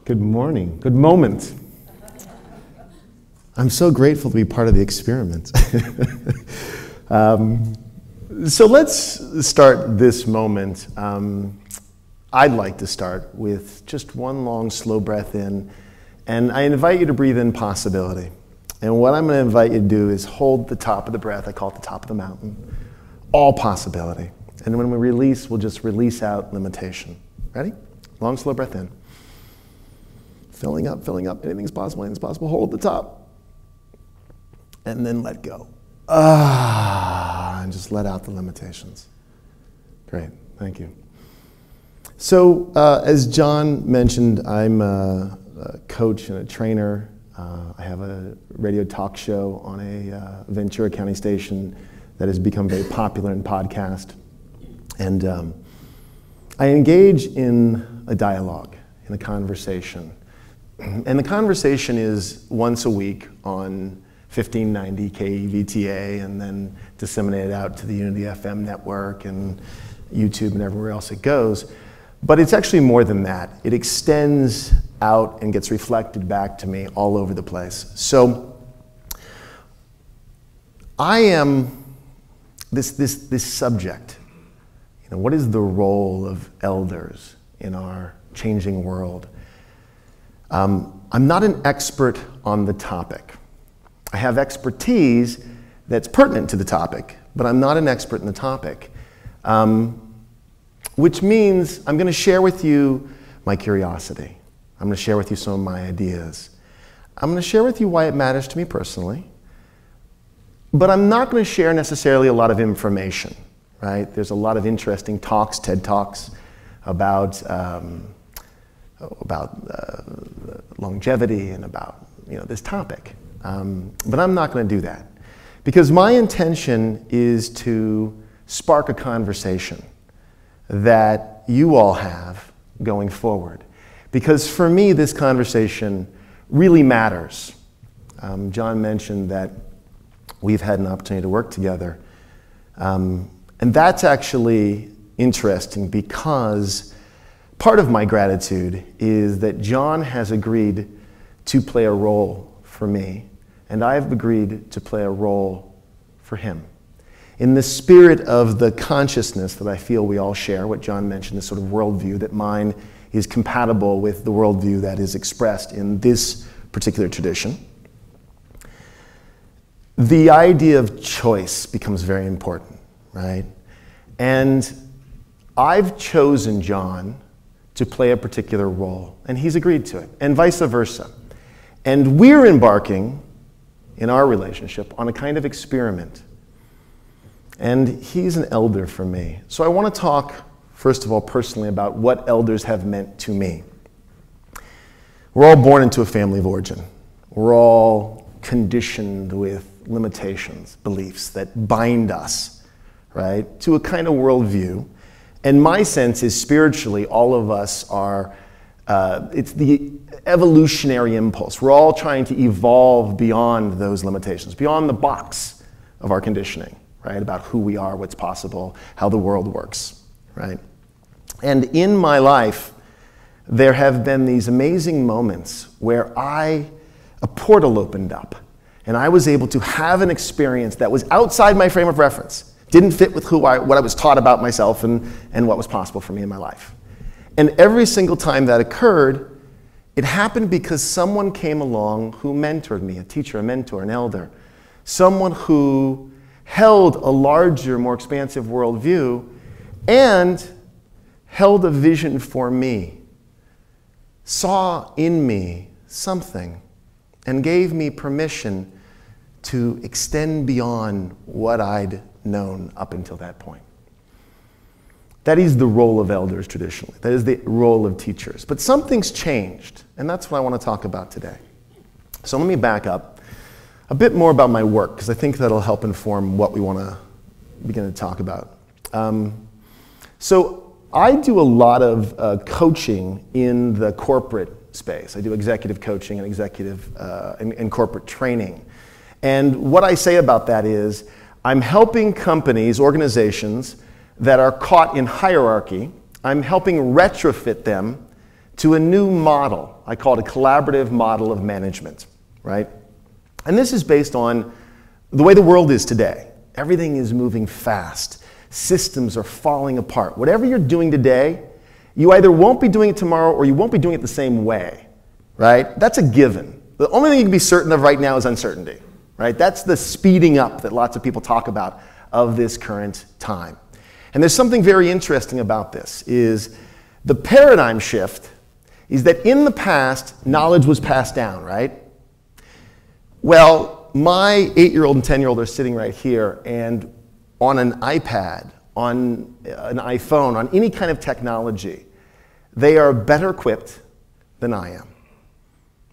Good morning. Good moment. I'm so grateful to be part of the experiment. So let's start this moment. I'd like to start with just one long, slow breath in, and I invite you to breathe in possibility. And what I'm going to invite you to do is hold the top of the breath. I call it the top of the mountain. All possibility. And when we release, we'll just release out limitation. Ready? Long, slow breath in. Filling up. Anything's possible. Hold the top. And then let go. And just let out the limitations. Great. Thank you. So, as John mentioned, I'm a coach and a trainer. I have a radio talk show on a Ventura County station that has become very popular in podcast. And I engage in a dialogue, in a conversation. And the conversation is once a week on 1590 KEVTA and then disseminated out to the Unity FM network and YouTube and everywhere else it goes. But it's actually more than that. It extends out and gets reflected back to me all over the place. So I am this subject. You know, what is the role of elders in our changing world? I'm not an expert on the topic. I have expertise that's pertinent to the topic, but I'm not an expert in the topic. Which means I'm going to share with you my curiosity. I'm going to share with you some of my ideas. I'm going to share with you why it matters to me personally. But I'm not going to share necessarily a lot of information, right? There's a lot of interesting talks, TED Talks, about longevity and about this topic. But I'm not going to do that. Because my intention is to spark a conversation that you all have going forward. Because for me, this conversation really matters. John mentioned that we've had an opportunity to work together. And that's actually interesting because part of my gratitude is that John has agreed to play a role for me, and I've agreed to play a role for him. In the spirit of the consciousness that I feel we all share, what John mentioned, this sort of worldview, that mine is compatible with the worldview that is expressed in this particular tradition, the idea of choice becomes very important, right? And I've chosen John to play a particular role, and he's agreed to it, and vice versa. And we're embarking in our relationship on a kind of experiment. And he's an elder for me. So I want to talk, first of all, personally about what elders have meant to me. We're all born into a family of origin. We're all conditioned with limitations, beliefs that bind us, right, to a kind of worldview. And my sense is spiritually, all of us are, it's the evolutionary impulse. We're all trying to evolve beyond those limitations, beyond the box of our conditioning, right, about who we are, what's possible, how the world works, right? And in my life, there have been these amazing moments where a portal opened up, and I was able to have an experience that was outside my frame of reference. Didn't fit with what I was taught about myself and what was possible for me in my life. And every single time that occurred, it happened because someone came along who mentored me, a teacher, a mentor, an elder, someone who held a larger, more expansive worldview and held a vision for me, saw in me something, and gave me permission to extend beyond what I'd known up until that point. That is the role of elders traditionally. That is the role of teachers. But something's changed, and that's what I want to talk about today. So let me back up a bit more about my work, because I think that'll help inform what we want to begin to talk about. So I do a lot of coaching in the corporate space. I do executive coaching and executive and corporate training. And what I say about that is I'm helping companies, organizations that are caught in hierarchy. I'm helping retrofit them to a new model. I call it a collaborative model of management, right? And this is based on the way the world is today. Everything is moving fast. Systems are falling apart. Whatever you're doing today, you either won't be doing it tomorrow or you won't be doing it the same way, right? That's a given. The only thing you can be certain of right now is uncertainty, right? That's the speeding up that lots of people talk about of this current time. And there's something very interesting about this, is the paradigm shift is that in the past, knowledge was passed down, right? Well, my 8-year-old and 10-year-old are sitting right here, and on an iPad, on an iPhone, on any kind of technology, they are better equipped than I am.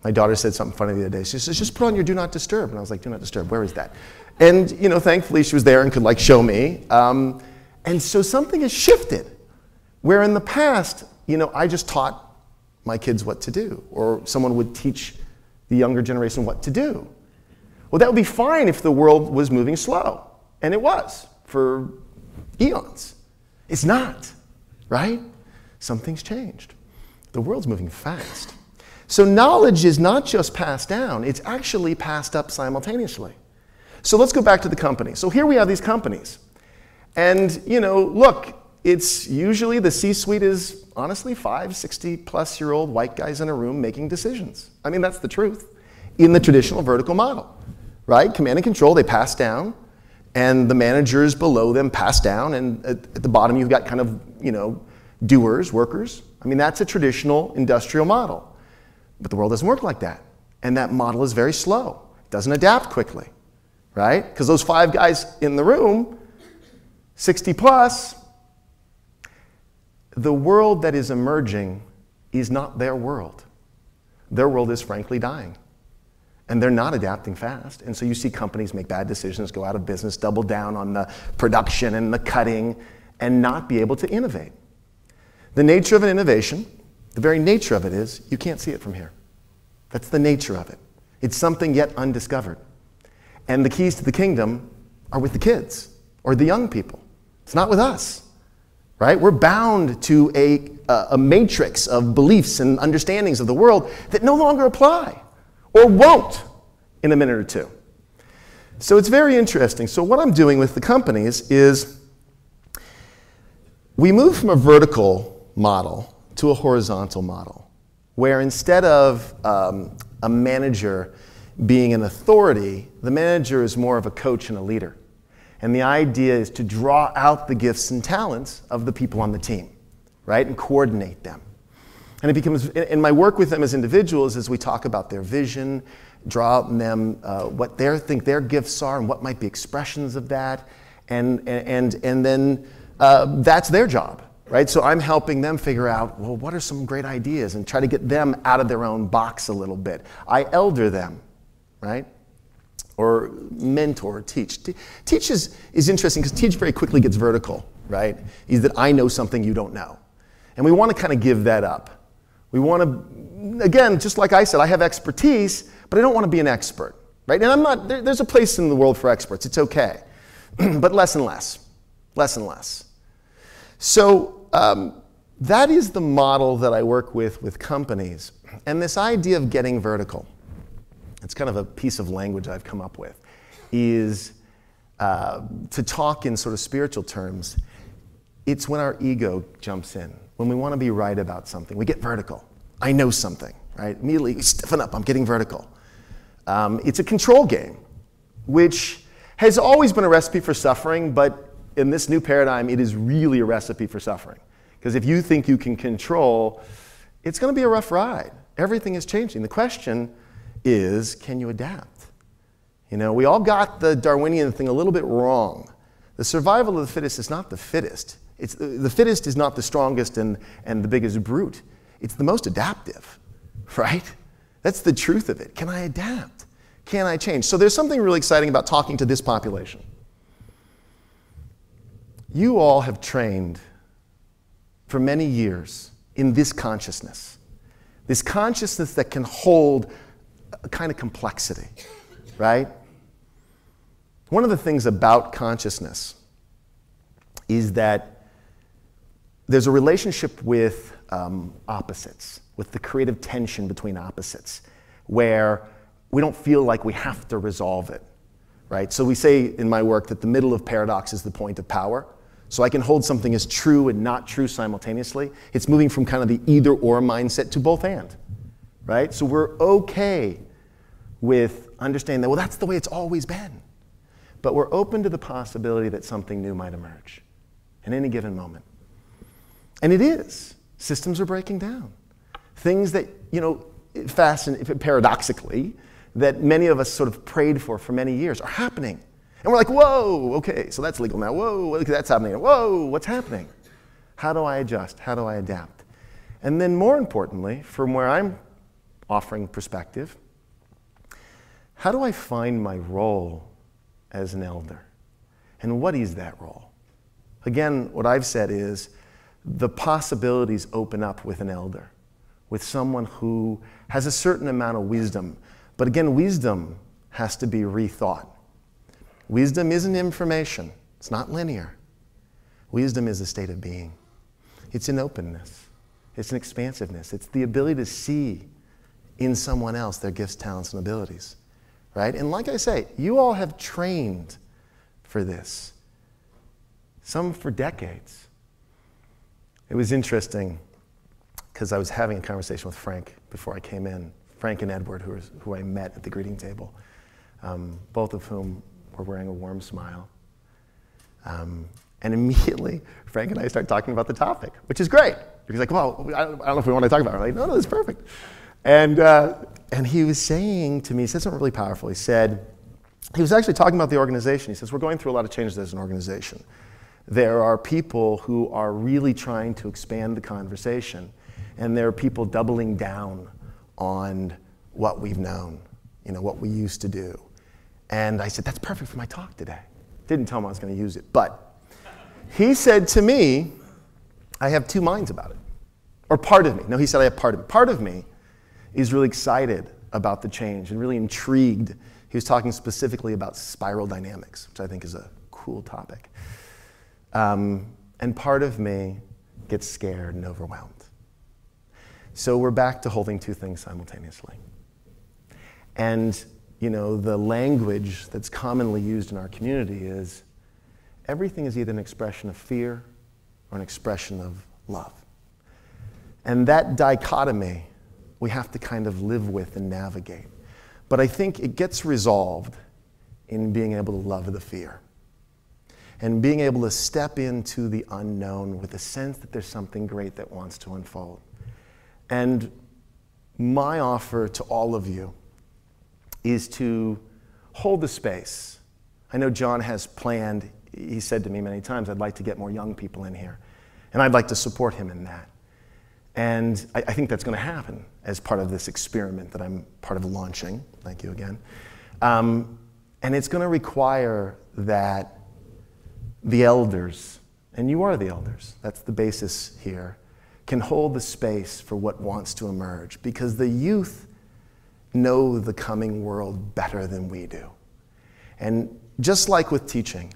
My daughter said something funny the other day. She says, just put on your do not disturb. And I was like, do not disturb, where is that? And thankfully she was there and could show me. And so something has shifted, where in the past, I just taught my kids what to do, or someone would teach the younger generation what to do. Well, that would be fine if the world was moving slow, and it was for eons. It's not, right? Something's changed. The world's moving fast. So knowledge is not just passed down, it's actually passed up simultaneously. So let's go back to the company. So here we have these companies. And, look, it's usually the C-suite is honestly 60-plus-year-old white guys in a room making decisions. I mean, that's the truth in the traditional vertical model, right? Command and control, they pass down, and the managers below them pass down, and at the bottom you've got kind of, doers, workers. I mean, that's a traditional industrial model. But the world doesn't work like that. And that model is very slow. It doesn't adapt quickly, right? Because those 5 guys in the room, 60 plus, the world that is emerging is not their world. Their world is frankly dying. And they're not adapting fast. And so you see companies make bad decisions, go out of business, double down on the production and the cutting, and not be able to innovate. The nature of an innovation, the very nature of it is, you can't see it from here. That's the nature of it. It's something yet undiscovered. And the keys to the kingdom are with the kids or the young people. It's not with us, right? We're bound to a matrix of beliefs and understandings of the world that no longer apply or won't in a minute or two. So it's very interesting. So what I'm doing with the companies is we move from a vertical model to a horizontal model, where instead of a manager being an authority, the manager is more of a coach and a leader. And the idea is to draw out the gifts and talents of the people on the team, right, and coordinate them. And it becomes, in my work with them as individuals, as we talk about their vision, draw out in them what they think their gifts are and what might be expressions of that, and then that's their job. Right? So I'm helping them figure out, well, what are some great ideas, and try to get them out of their own box a little bit. I elder them, right? Or mentor, teach. Teach is interesting because teach very quickly gets vertical, right? Is that I know something you don't know. And we want to kind of give that up. We want to, again, just like I said, I have expertise, but I don't want to be an expert, right? And I'm not, there's a place in the world for experts. It's okay. But less and less. Less and less. So that is the model that I work with companies. And this idea of getting vertical, it's kind of a piece of language I've come up with, is to talk in sort of spiritual terms, it's when our ego jumps in. When we want to be right about something, we get vertical. I know something, right? Immediately, stiffen up, I'm getting vertical. It's a control game, which has always been a recipe for suffering, but in this new paradigm, it is really a recipe for suffering. Because if you think you can control, it's going to be a rough ride. Everything is changing. The question is, can you adapt? We all got the Darwinian thing a little bit wrong. The survival of the fittest is not the fittest. The fittest is not the strongest and the biggest brute. It's the most adaptive, right? That's the truth of it. Can I adapt? Can I change? So there's something really exciting about talking to this population. You all have trained for many years in this consciousness that can hold a kind of complexity, right? One of the things about consciousness is that there's a relationship with opposites. with the creative tension between opposites, where we don't feel like we have to resolve it, right? So we say in my work that the middle of paradox is the point of power. So I can hold something as true and not true simultaneously. It's moving from kind of the either or mindset to both and, right? So we're okay with understanding that, well, that's the way it's always been. But we're open to the possibility that something new might emerge in any given moment. And it is. Systems are breaking down. Things that, paradoxically, that many of us sort of prayed for many years are happening. And we're like, whoa, okay, so that's legal now. Whoa, that's happening. Whoa, what's happening? How do I adjust? How do I adapt? And then more importantly, from where I'm offering perspective, how do I find my role as an elder? And what is that role? Again, what I've said is the possibilities open up with an elder, with someone who has a certain amount of wisdom. But again, wisdom has to be rethought. Wisdom isn't information. It's not linear. Wisdom is a state of being. It's an openness. It's an expansiveness. It's the ability to see in someone else their gifts, talents, and abilities, right? And like I say, you all have trained for this, some for decades. It was interesting because I was having a conversation with Frank before I came in, Frank and Edward, who I met at the greeting table, both of whom were wearing a warm smile. And immediately, Frank and I start talking about the topic, which is great. He's like, well, I don't know if we want to talk about it. I'm like, no, it's perfect. And he was saying to me, he said something really powerful. He was actually talking about the organization. He says, we're going through a lot of changes as an organization. There are people who are really trying to expand the conversation, and there are people doubling down on what we've known, what we used to do. And I said, that's perfect for my talk today. Didn't tell him I was going to use it. But he said to me, I have two minds about it. Or part of me. No, he said I have part of me. Part of me is really excited about the change and really intrigued. He was talking specifically about spiral dynamics, which I think is a cool topic. And part of me gets scared and overwhelmed. So we're back to holding two things simultaneously. And the language that's commonly used in our community is everything is either an expression of fear or an expression of love. And that dichotomy we have to kind of live with and navigate. But I think it gets resolved in being able to love the fear and being able to step into the unknown with a sense that there's something great that wants to unfold. And my offer to all of you is to hold the space. I know John has planned, he said to me many times, I'd like to get more young people in here. And I'd like to support him in that. And I think that's going to happen as part of this experiment that I'm part of launching. Thank you again. And it's going to require that the elders, and you are the elders, that's the basis here, can hold the space for what wants to emerge. Because the youth know the coming world better than we do. And just like with teaching,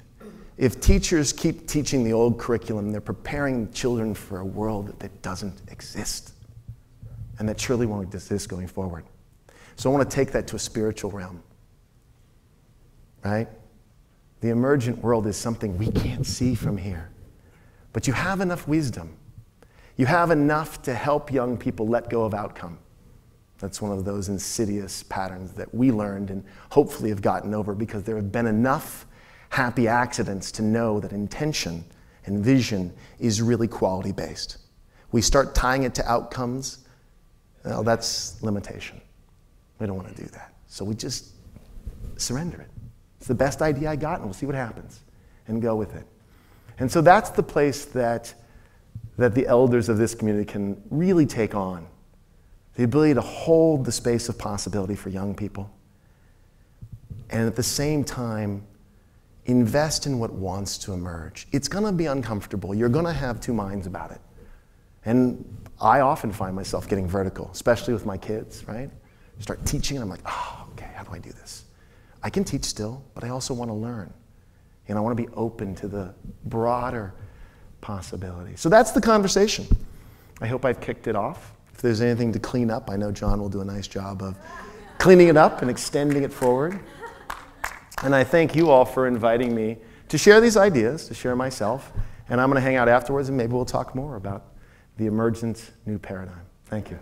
if teachers keep teaching the old curriculum, they're preparing children for a world that doesn't exist and that surely won't exist going forward. So I want to take that to a spiritual realm, right? The emergent world is something we can't see from here. But you have enough wisdom. You have enough to help young people let go of outcome. That's one of those insidious patterns that we learned and hopefully have gotten over because there have been enough happy accidents to know that intention and vision is really quality-based. We start tying it to outcomes, well, that's limitation. We don't want to do that. So we just surrender it. It's the best idea I got, and we'll see what happens, and go with it. And so that's the place that the elders of this community can really take on. The ability to hold the space of possibility for young people, and at the same time, invest in what wants to emerge. It's going to be uncomfortable. You're going to have two minds about it. And I often find myself getting vertical, especially with my kids, right? Start teaching, and I'm like, oh, okay, how do I do this? I can teach still, but I also want to learn. And I want to be open to the broader possibility. So that's the conversation. I hope I've kicked it off. If there's anything to clean up, I know John will do a nice job of cleaning it up and extending it forward. And I thank you all for inviting me to share these ideas, to share myself. And I'm going to hang out afterwards, and maybe we'll talk more about the emergent new paradigm. Thank you.